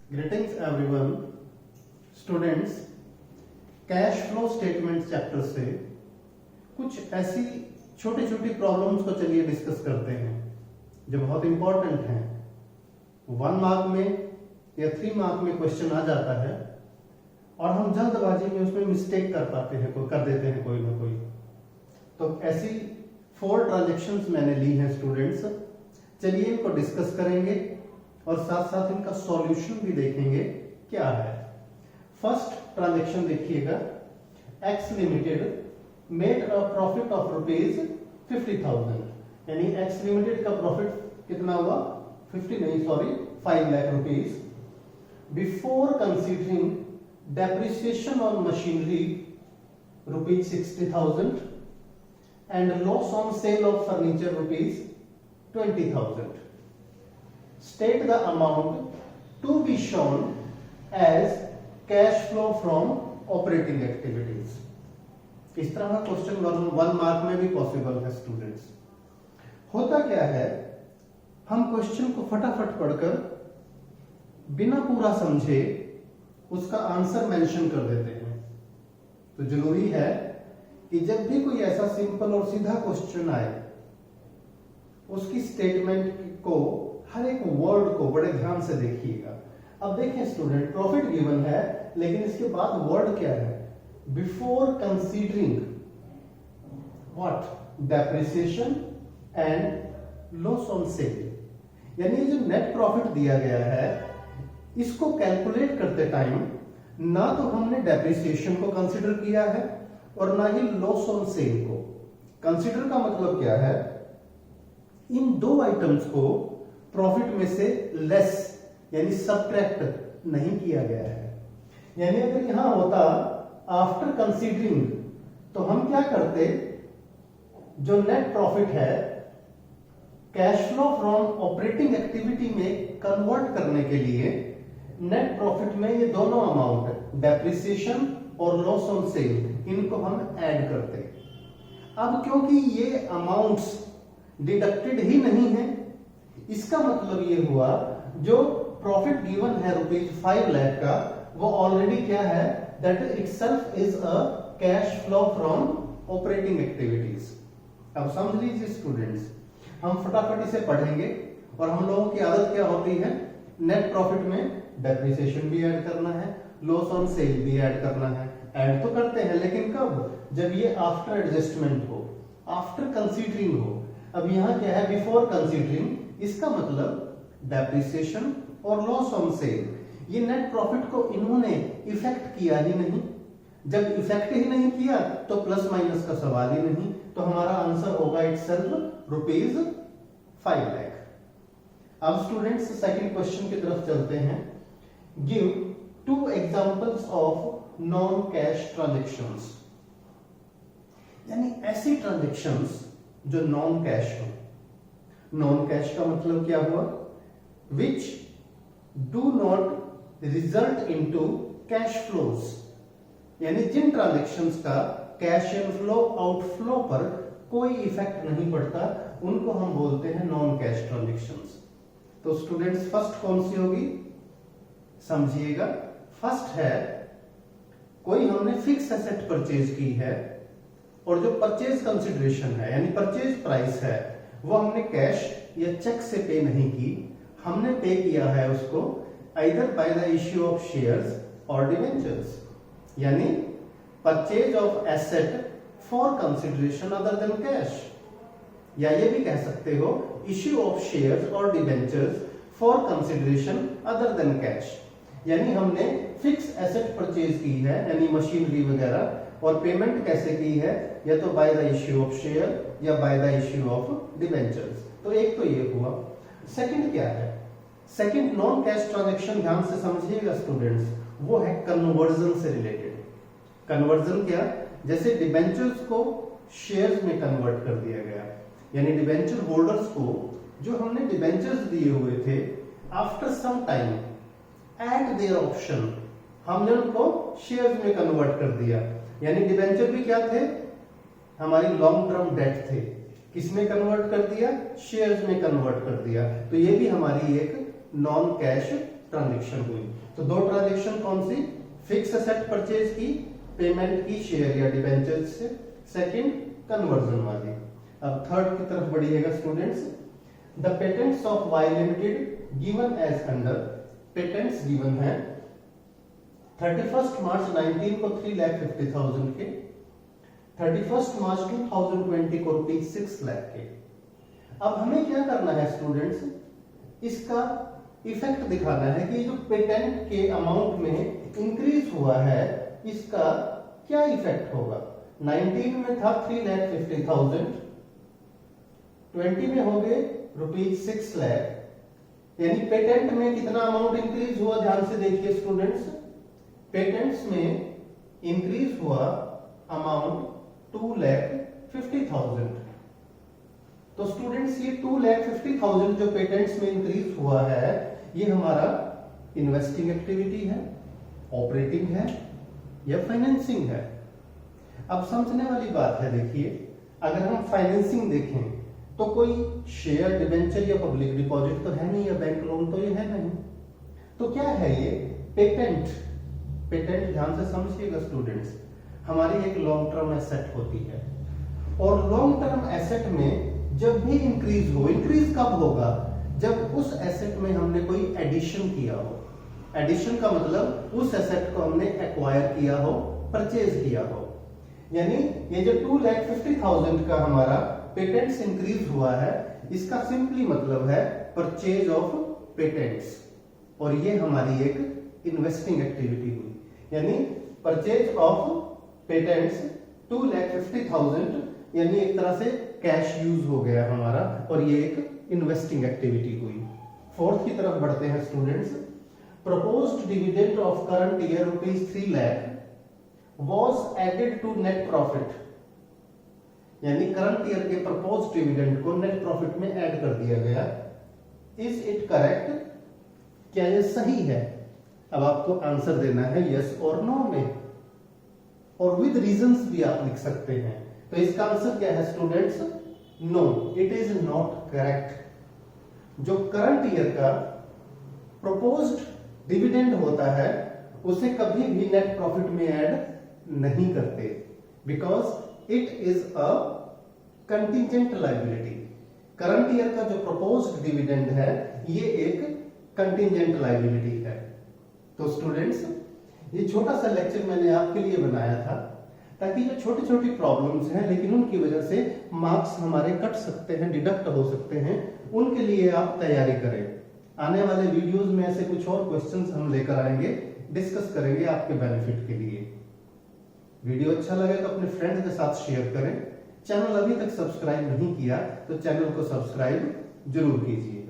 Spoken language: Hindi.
Greetings everyone, students. Cash flow statement chapter से कुछ ऐसी छोटी छोटी प्रॉब्लम्स को चलिए डिस्कस करते हैं जो बहुत इंपॉर्टेंट हैं। 1 मार्क में या 3 मार्क में क्वेश्चन आ जाता है और हम जल्दबाजी में उसमें मिस्टेक कर देते हैं कोई ना कोई। तो ऐसी 4 ट्रांजेक्शन्स मैंने ली हैं स्टूडेंट्स। चलिए इनको डिस्कस करेंगे और साथ साथ इनका सॉल्यूशन भी देखेंगे क्या है। फर्स्ट ट्रांजैक्शन देखिएगा, x limited made a profit of rupees 50,000, यानी एक्स लिमिटेड का प्रॉफिट कितना हुआ 5 lakh rupees before considering depreciation on machinery rupees 60,000 and loss on sale of furniture rupees 20,000. State the amount to be shown as cash flow from operating activities. इस तरह का क्वेश्चन 1 मार्क में भी पॉसिबल है स्टूडेंट्स। होता क्या है, हम क्वेश्चन को फटाफट पढ़कर बिना पूरा समझे उसका आंसर मेंशन कर देते हैं। तो जरूरी है कि जब भी कोई ऐसा सिंपल और सीधा क्वेश्चन आए उसकी स्टेटमेंट को, हर एक वर्ड को बड़े ध्यान से देखिएगा। अब देखें स्टूडेंट, प्रॉफिट गिवन है लेकिन इसके बाद वर्ड क्या है, before considering what, depreciation and loss on sale. यानी जो नेट प्रॉफिट दिया गया है इसको कैलकुलेट करते टाइम ना तो हमने डेप्रिसिएशन को कंसीडर किया है और ना ही लॉस ऑन सेल को। कंसीडर का मतलब क्या है, इन 2 आइटम्स को प्रॉफिट में से लेस यानी सबट्रैक्ट नहीं किया गया है। यानी अगर यहां होता आफ्टर कंसीडरिंग तो हम क्या करते, जो नेट प्रॉफिट है cash flow from operating activity में कन्वर्ट करने के लिए नेट प्रॉफिट में ये दोनों अमाउंट डेप्रिसिएशन और लॉस ऑन सेल इनको हम ऐड करते। अब क्योंकि ये अमाउंट्स डिडक्टेड ही नहीं है, इसका मतलब ये हुआ जो प्रॉफिट गिवन है रुपीज 5 लाख का वो ऑलरेडी क्या है, that itself is a cash flow from operating activities. अब समझ लीजिए स्टूडेंट्स, हम फटाफट इसे पढ़ेंगे और हम लोगों की आदत क्या होती है, नेट प्रॉफिट में डेप्रिसिएशन भी ऐड करना है, लॉस ऑन सेल भी ऐड करना है। ऐड तो करते हैं लेकिन कब, जब ये आफ्टर एडजस्टमेंट हो, आफ्टर कंसीडरिंग हो। अब यहां क्या है, बिफोर कंसीडरिंग, इसका मतलब डेप्रिसिएशन और लॉस ऑन सेल। ये नेट प्रॉफिट को इन्होंने इफेक्ट किया ही नहीं। जब इफेक्ट ही नहीं किया तो प्लस माइनस का सवाल ही नहीं, तो हमारा आंसर होगा इटसेल्फ रुपीज 5 लाख। अब स्टूडेंट्स सेकंड क्वेश्चन की तरफ चलते हैं। Give 2 examples of non cash transactions, यानी ऐसी ट्रांजैक्शंस जो नॉन कैश हो। नॉन कैश का मतलब क्या हुआ, which do not result into cash flows, यानी जिन ट्रांजैक्शंस का कैश इनफ्लो आउटफ्लो पर कोई इफेक्ट नहीं पड़ता उनको हम बोलते हैं नॉन कैश ट्रांजैक्शंस। तो स्टूडेंट्स फर्स्ट कौन सी होगी, समझिएगा। फर्स्ट है, कोई हमने फिक्स एसेट परचेज की है और जो परचेज कंसिडरेशन है यानी परचेज प्राइस है वो हमने कैश या चेक से पे नहीं की, हमने पे किया है उसको either bye the issue of shares और डिवेंचर्स। यानी purchase of asset for consideration other than cash, या ये भी कह सकते हो इश्यू ऑफ शेयर्स और debentures for consideration other than cash. यानी हमने फिक्स एसेट परचेज की है यानी मशीनरी वगैरह, और पेमेंट कैसे की है, या तो by the issue of share या by the issue of debentures. तो एक तो ये हुआ। सेकंड क्या है, सेकंड नॉन कैश ट्रांजैक्शन, ध्यान से समझिएगा स्टूडेंट्स, वो है कन्वर्जन से रिलेटेड। कन्वर्जन क्या, जैसे डिवेंचर्स को शेयर्स में कन्वर्ट कर दिया गया, यानी डिवेंचर होल्डर्स को जो हमने डिवेंचर्स दिए हुए थे after some time at their option हमने उनको शेयर्स में कन्वर्ट कर दिया। यानी डिवेंचर भी क्या थे, हमारी लॉन्ग टर्म डेट थे, किसमें कन्वर्ट कर दिया, शेयर्स में कन्वर्ट कर दिया। तो ये भी हमारी एक नॉन कैश ट्रांजेक्शन हुई। तो दो ट्रांजेक्शन कौन सी, फिक्स एसेट परचेज की, पेमेंट की शेयर या डिबेंचर से, सेकंड कन्वर्जन वाली। अब थर्ड की तरफ बढ़िएगा students. The patents of Y limited given as under, patents given है 31 मार्च 19 को 3,50,000 के, 31 मार्च 2020 को रुपीज 6 लाख के। अब हमें क्या करना है स्टूडेंट्स, इसका इफेक्ट दिखाना है कि जो पेटेंट के अमाउंट में इंक्रीज हुआ है इसका क्या इफेक्ट होगा। 19 में था 3,50,000, 20 में हो गए रुपीज 6 लाख, यानी पेटेंट में कितना अमाउंट इंक्रीज हुआ, ध्यान से देखिए स्टूडेंट्स। पेटेंट्स में इंक्रीज हुआ अमाउंट 2,50,000। तो स्टूडेंट्स ये 2,50,000 जो पेटेंट्स में इंक्रीज हुआ है ये हमारा इन्वेस्टिंग एक्टिविटी है, ऑपरेटिंग है या फाइनेंसिंग है। अब समझने वाली बात है, देखिए अगर हम फाइनेंसिंग देखें तो कोई शेयर डिबेंचर या पब्लिक डिपॉजिट तो है नहीं, या बैंक लोन तो ये है नहीं। तो क्या है ये पेटेंट। पेटेंट ध्यान से समझिएगा स्टूडेंट्स, हमारी एक लॉन्ग टर्म एसेट होती है, और लॉन्ग टर्म एसेट में जब भी इंक्रीज हो, इंक्रीज कब होगा, जब उस एसेट में हमने कोई एडिशन किया हो। एडिशन का मतलब उस एसेट को हमने एक्वायर किया हो, परचेज किया हो। यानी ये जो 2,50,000 का हमारा पेटेंट्स इंक्रीज हुआ है, इसका सिंपली मतलब है परचेज ऑफ पेटेंट्स, और ये हमारी एक इन्वेस्टिंग एक्टिविटी हुई। यानी परचेज ऑफ पेटेंट्स 2,50,000, यानी एक तरह से कैश यूज हो गया हमारा, और ये एक इन्वेस्टिंग एक्टिविटी हुई। फोर्थ की तरफ बढ़ते हैं students. Proposed dividend of current year rupees 3 lakh was added to net profit, यानी करंट ईयर के प्रपोज्ड डिविडेंड को नेट प्रॉफिट में ऐड कर दिया गया। इज इट करेक्ट, क्या ये सही है? अब आपको आंसर देना है यस और नो में, और विद रीजंस भी आप लिख सकते हैं। तो इसका आंसर क्या है students? No, it is not correct. जो करंट ईयर का प्रपोज्ड डिविडेंड होता है उसे कभी भी नेट प्रॉफिट में ऐड नहीं करते, because it is a contingent liability. Current year का जो प्रपोज्ड डिविडेंड है ये एक कंटिजेंट लायबिलिटी है। तो स्टूडेंट्स, ये छोटा सा लेक्चर मैंने आपके लिए बनाया था ताकि जो छोटी छोटी प्रॉब्लम्स हैं लेकिन उनकी वजह से मार्क्स हमारे कट सकते हैं, डिडक्ट हो सकते हैं, उनके लिए आप तैयारी करें। आने वाले वीडियोस में ऐसे कुछ और क्वेश्चंस हम लेकर आएंगे, डिस्कस करेंगे आपके बेनिफिट के लिए। वीडियो अच्छा लगे तो अपने फ्रेंड्स के साथ शेयर करें। चैनल अभी तक सब्सक्राइब नहीं किया तो चैनल को सब्सक्राइब जरूर कीजिए।